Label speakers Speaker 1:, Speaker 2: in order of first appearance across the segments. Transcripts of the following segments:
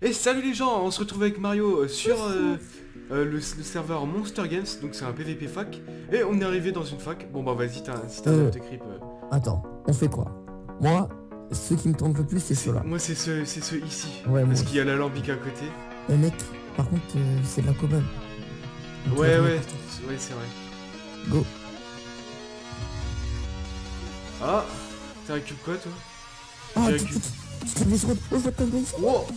Speaker 1: Et salut les gens, on se retrouve avec Mario sur le serveur Monster Games, donc c'est un PVP fac, et on est arrivé dans une fac. Bon bah vas-y, si t'as un œuf de creep.
Speaker 2: Attends, on fait quoi? Moi, ce qui me tente le plus, c'est ceux-là.
Speaker 1: Moi c'est ceux ici,
Speaker 2: Ouais, moi
Speaker 1: parce qu'il y a
Speaker 2: aussi.
Speaker 1: l'alambic à côté.
Speaker 2: Mec, par contre, c'est de la cobble. Donc,
Speaker 1: Ouais,
Speaker 2: tu vas
Speaker 1: ouais,
Speaker 2: te
Speaker 1: ouais, c'est vrai.
Speaker 2: Go.
Speaker 1: Ah, t'as récup quoi toi?
Speaker 2: Ah,
Speaker 1: J'ai
Speaker 2: tu
Speaker 1: récup.
Speaker 2: te laisses road. Oh, je vais te base.
Speaker 1: Wow,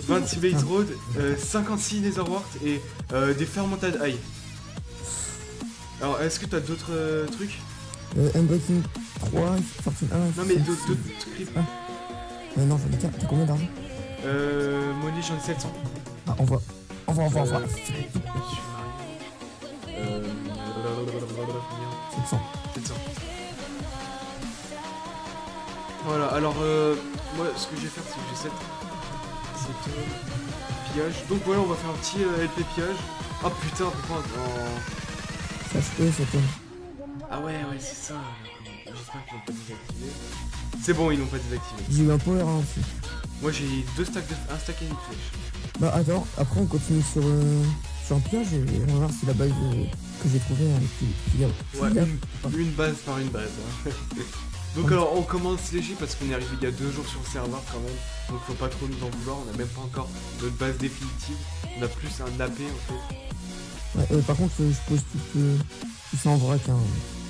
Speaker 1: 26 Blaze Road, 56 Netherwart et des Fermented Eye. Alors est-ce que t'as d'autres trucs?
Speaker 2: Unbreaking 3, Fortune 1.
Speaker 1: Non mais d'autres creep.
Speaker 2: Non, j'en ai 4. T'as combien d'argent?
Speaker 1: Money j'en ai 700.
Speaker 2: Ah, envoie. Envoie.
Speaker 1: Je suis marié.
Speaker 2: 700.
Speaker 1: 700. Voilà, alors moi ce que je vais faire c'est que j'ai 7 pillage. Donc voilà, on va faire un petit LP pillage. Ah putain, pourquoi
Speaker 2: Sache-le, c'est toi.
Speaker 1: Ah ouais, c'est ça. J'espère qu'ils l'ont pas désactivé. C'est bon, ils l'ont pas désactivé.
Speaker 2: J'ai eu un power 1 aussi.
Speaker 1: Moi j'ai un stack et une flèche.
Speaker 2: Bah, attends, après, on continue sur un pillage et on va voir si la base que j'ai trouvée avec
Speaker 1: Ouais, une base par une base. Hein. Donc alors on commence léger parce qu'on est arrivé il y a 2 jours sur le serveur quand même. Donc faut pas trop nous en vouloir, on a même pas encore notre base définitive. On a plus un AP en fait.
Speaker 2: Ouais, par contre, je pose tout ça en vrac, hein.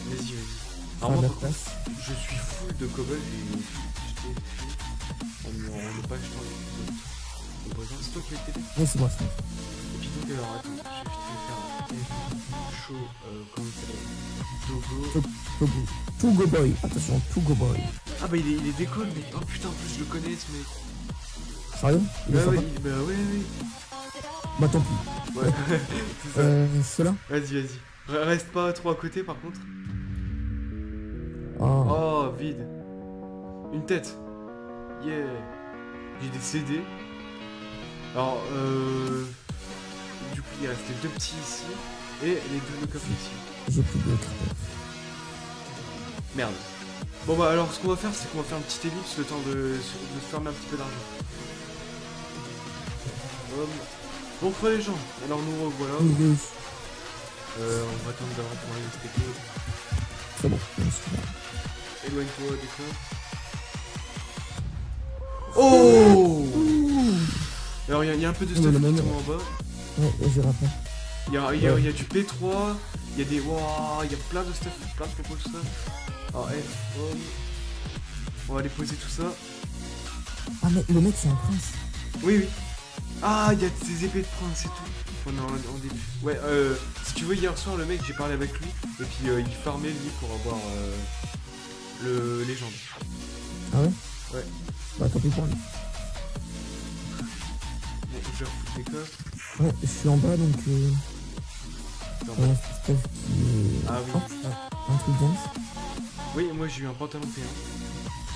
Speaker 1: Vas-y.
Speaker 2: Faire
Speaker 1: Alors
Speaker 2: de
Speaker 1: moi
Speaker 2: la
Speaker 1: par contre,
Speaker 2: place.
Speaker 1: je suis full de cobble et j'étais en ne pas achetant les c'est toi qui as été.
Speaker 2: Ouais, c'est moi, ça.
Speaker 1: Et puis donc alors attends, je vais vite fait faire un show comment ça s'appelle
Speaker 2: Togo Boy, attention, Togo Boy.
Speaker 1: Ah bah il est décolle mais oh putain en plus je le connais ce mec.
Speaker 2: Sérieux? Il est
Speaker 1: Bah
Speaker 2: sympa.
Speaker 1: ouais.
Speaker 2: Bah tant pis.
Speaker 1: Ouais, c'est ça.
Speaker 2: Ceux-là?
Speaker 1: Vas-y. Reste pas trop à côté par contre.
Speaker 2: Ah.
Speaker 1: Oh, vide. Une tête. Yeah. J'ai des CD. Alors, du coup, il restait 2 petits ici. Et les 2 coffres ici.
Speaker 2: J'ai plus d'autres.
Speaker 1: Merde. Bon bah alors, ce qu'on va faire, c'est qu'on va faire une petite ellipse le temps de se fermer un petit peu d'argent. Donc les gens, alors nous revoilà.
Speaker 2: Oui.
Speaker 1: On va attendre d'avoir pour aller au techno.
Speaker 2: C'est bon, je suis là.
Speaker 1: Éloigne-toi des fois. Oh! Alors il y a un peu de stuff qui tombe en bas.
Speaker 2: Ouais, j'ai rappelé.
Speaker 1: Il y a du P3, il y a des... Wow, il y a plein de stuff, plein de propos, tout ça. Alors F, on va aller poser tout ça.
Speaker 2: Ah mais le mec c'est un prince.
Speaker 1: Oui. Ah, il y a des épées de prince et tout. On est en début. Ouais, si tu veux, hier soir, le mec, j'ai parlé avec lui. Et puis il farmait lui pour avoir le légende.
Speaker 2: Ah ouais?
Speaker 1: Ouais.
Speaker 2: Bah tant pis pour lui.
Speaker 1: Bon, je vais refoutre les coffres.
Speaker 2: Ouais, je suis en bas donc
Speaker 1: Attends,
Speaker 2: un stuff qui est...
Speaker 1: Ah oui.
Speaker 2: Oh, un truc dense.
Speaker 1: Oui, moi j'ai eu un pantalon P1.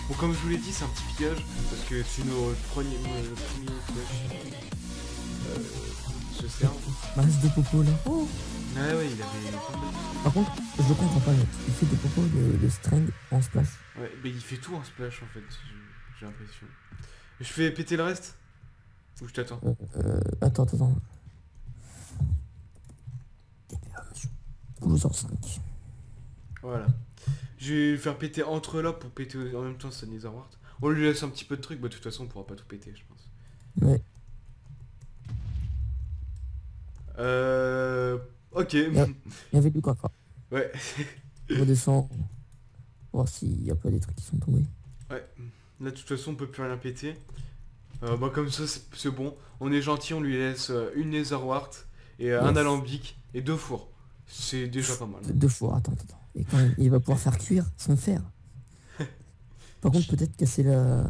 Speaker 1: Bon, comme je vous l'ai dit, c'est un petit pillage, parce que c'est le premier flash se serve.
Speaker 2: Masse de popo là. Oh.
Speaker 1: Ah ouais, il avait...
Speaker 2: Par contre, je le comprends pas, mec. Il fait des popos de string en splash.
Speaker 1: Ouais, mais il fait tout en splash en fait, j'ai l'impression. Je fais péter le reste? Ou je t'attends?
Speaker 2: Attends. Closer 5.
Speaker 1: Voilà. Je vais le faire péter entre là pour péter en même temps sa Netherwart. On lui laisse un petit peu de trucs, bah de toute façon on pourra pas tout péter je pense.
Speaker 2: Ouais.
Speaker 1: Ok.
Speaker 2: Il y avait du quoi.
Speaker 1: Ouais.
Speaker 2: On redescend. Voir s'il y a pas des trucs qui sont tombés.
Speaker 1: Ouais. Là de toute façon on peut plus rien péter. Bah comme ça c'est bon. On est gentil, on lui laisse une Netherwart et un alambic et 2 fours. C'est déjà pas mal.
Speaker 2: 2 fois, attends. Et quand même, il va pouvoir faire cuire son fer. Par contre, peut-être casser la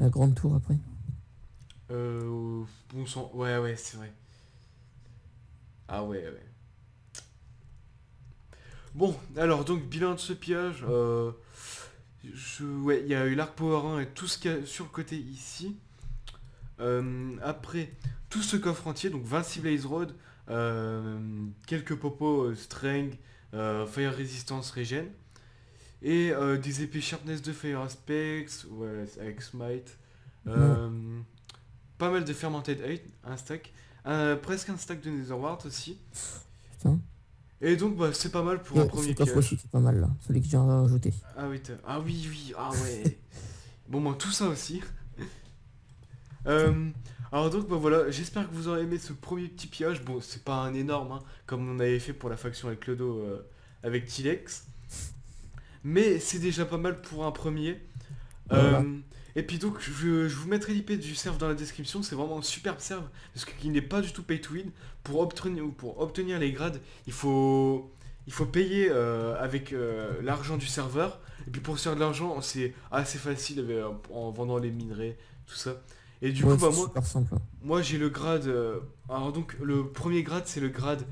Speaker 2: grande tour après.
Speaker 1: Bon sang. Ouais, c'est vrai. Ah ouais. Bon, alors donc bilan de ce pillage. Ouais, il y a eu l'arc power 1 et tout ce qu'il y a sur le côté ici. Après, tout ce coffre entier, donc 26 Blaze Road, quelques popos Strength, Fire Resistance Regen, et des épées Sharpness de Fire Aspects, ouais, avec Smite,
Speaker 2: Non,
Speaker 1: Pas mal de Fermented Hate, un stack. Presque un stack de Netherwart aussi.
Speaker 2: putain.
Speaker 1: Et donc bah c'est pas mal pour un
Speaker 2: Et
Speaker 1: premier
Speaker 2: ce coffre aussi
Speaker 1: piège.
Speaker 2: qui est pas mal là, celui que j'ai rajouté.
Speaker 1: Ah oui, ah oui, oui, ah ouais. Bon bah tout ça aussi. Euh, alors donc bah voilà, j'espère que vous aurez aimé ce premier petit pillage. Bon, c'est pas un énorme, hein, comme on avait fait pour la faction avec Clodo avec Tilex. Mais c'est déjà pas mal pour un premier.
Speaker 2: Voilà.
Speaker 1: Euh, et puis donc je vous mettrai l'IP du serve dans la description, c'est vraiment un superbe serve, parce qu'il n'est pas du tout pay to win. Pour obtenir les grades, il faut payer avec l'argent du serveur. Et puis pour se faire de l'argent, c'est assez facile en vendant les minerais, tout ça. Et du coup,
Speaker 2: Ouais,
Speaker 1: bah
Speaker 2: c'est super simple, hein.
Speaker 1: moi j'ai le grade. Alors donc le premier grade c'est le grade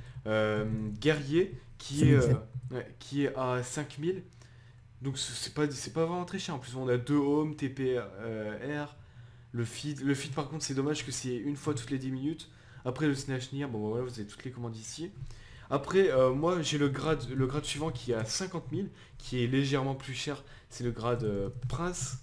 Speaker 1: guerrier
Speaker 2: Celui que j'ai.
Speaker 1: ouais, qui est à 5000. Donc c'est pas vraiment très cher. En plus on a deux home, TP, R, le feed. Le feed par contre c'est dommage que c'est une fois toutes les 10 minutes. Après le Snatch Near, bon voilà, vous avez toutes les commandes ici. Après moi j'ai le grade suivant qui est à 50 000, qui est légèrement plus cher. C'est le grade Prince.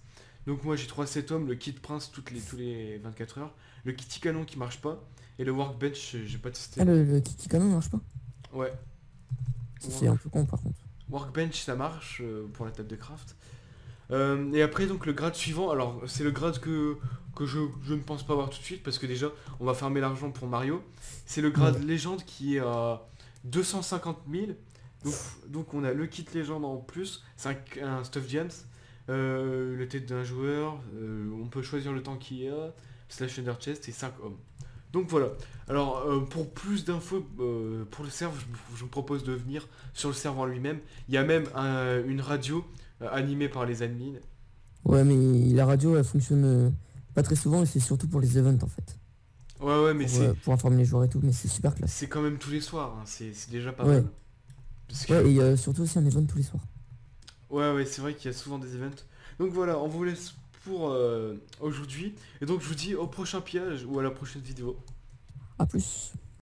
Speaker 1: Donc moi j'ai 3 set hommes, le kit Prince tous les 24 heures. Le kitty canon qui marche pas. Et le workbench j'ai pas
Speaker 2: Ah,
Speaker 1: testé.
Speaker 2: le Kiki Canon marche pas?
Speaker 1: Ouais.
Speaker 2: Ça, c'est un peu con par contre.
Speaker 1: Workbench ça marche pour la table de craft. Et après donc le grade suivant, alors c'est le grade que je ne pense pas avoir tout de suite parce que déjà on va farmer l'argent pour Mario. C'est le
Speaker 2: Ouais.
Speaker 1: grade légende qui est à 250 000. Donc on a le kit légende en plus, c'est un stuff gems, le tête d'un joueur, on peut choisir le temps qu'il y a, slash under chest et 5 hommes. Donc voilà. Alors pour plus d'infos pour le serve, je vous propose de venir sur le serve en lui-même. Il y a même une radio animée par les admins.
Speaker 2: Ouais, mais la radio, elle fonctionne pas très souvent et c'est surtout pour les events en fait.
Speaker 1: Ouais ouais mais
Speaker 2: Pour informer les joueurs et tout, mais c'est super classe.
Speaker 1: c'est quand même tous les soirs, hein, c'est déjà pas
Speaker 2: Ouais,
Speaker 1: mal. Parce que
Speaker 2: ouais, et surtout aussi un event tous les soirs.
Speaker 1: ouais ouais c'est vrai qu'il y a souvent des events. Donc voilà, on vous laisse pour aujourd'hui. Et donc je vous dis au prochain pillage ou à la prochaine vidéo.
Speaker 2: A plus.